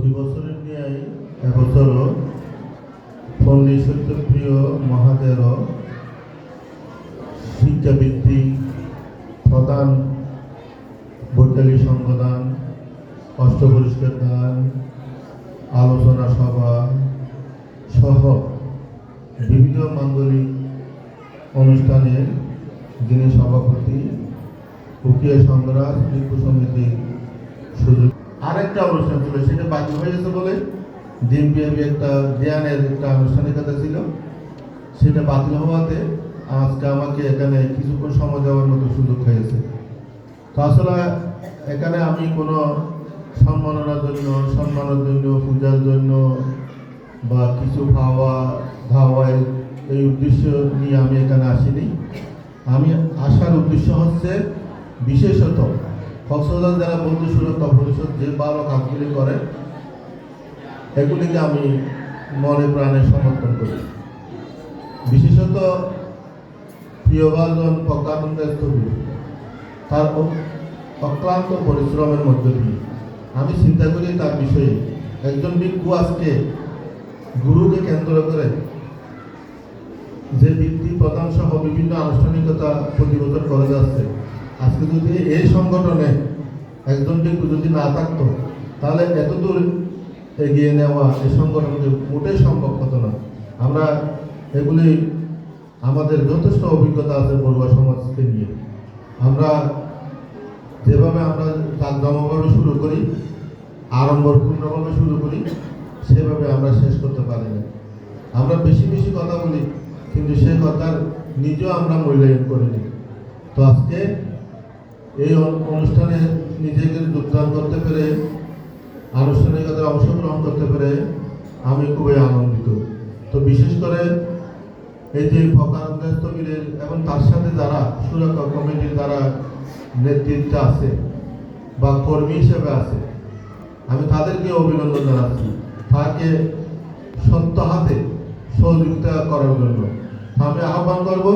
প্রতি বছরের ন্যায় এবছরও পণ্ডিত সত্যপ্রিয় মহাদের শিক্ষাবৃত্তি প্রদান, বৈতালী সংগদান, অষ্টপরিষ্কার দান, আলোচনা সভা সহ বিভিন্ন মাঙ্গলিক অনুষ্ঠানের যিনি সভাপতি, উকিয়া সংগ্রাম শিল্প সমিতির সুযোগ। আরেকটা অনুষ্ঠান ছিল, সেটা বাকি হয়ে গেছে বলে দিনব্যাপী একটা জ্ঞানের একটা আনুষ্ঠানিকতা ছিল, সেটা বাতিল হওয়াতে আজকে আমাকে এখানে কিছুক্ষণ সময় দেওয়ার মতো সুযোগ হয়েছে। তো আসলে এখানে আমি কোনো সম্মানের জন্য পূজার জন্য বা কিছু খাওয়া ধাওয়ায় এই উদ্দেশ্য নিয়ে আমি এখানে আসিনি। আমি আসার উদ্দেশ্য হচ্ছে বিশেষত কক্সবাজার যারা বন্ধু সুরক্ষা পরিষদ যে ভালো কাজগুলি করে এগুলিকে আমি মনে প্রাণে সমর্থন করি। বিশেষত প্রিয়ভাজন প্রজ্ঞানন্দের ছবি তার অক্লান্ত পরিশ্রমের মধ্য দিয়ে আমি চিন্তা করি তার বিষয়ে একজন ভিক্ষু আজকে গুরুকে কেন্দ্র করে যে বৃত্তি প্রদান সহ বিভিন্ন আনুষ্ঠানিকতা প্রতি বছর করে যাচ্ছে, আজকে যদি এই সংগঠনে একজন ভিক্ষু যদি না থাকতো তাহলে এতদূর এগিয়ে নেওয়া এই সংগঠনকে মোটেই সম্ভব হতো না। আমরা এগুলি আমাদের যথেষ্ট অভিজ্ঞতা আছে বড়ুয়া সমাজকে নিয়ে। আমরা যেভাবে আমরা জাঁকজমকভাবে শুরু করি, আড়ম্বরপূর্ণভাবে শুরু করি, সেভাবে আমরা শেষ করতে পারি না। আমরা বেশি বেশি কথা বলি, কিন্তু সে কথার নিজেও আমরা মূল্যায়ন করিনি। তো আজকে এই অনুষ্ঠানে নিজেকে যোগদান করতে পেরে, আনুষ্ঠানিকতায় অংশগ্রহণ করতে পেরে আমি খুবই আনন্দিত। তো বিশেষ করে এই যে প্রজ্ঞানন্দের স্থবিরের এবং তার সাথে যারা সুরক্ষা কমিটির যারা নেতৃত্বে আছে বা কর্মী হিসেবে আছে, আমি তাদেরকে অভিনন্দন জানাচ্ছি তাকে সত্য হাতে সহযোগিতা করার জন্য। আমি আহ্বান করব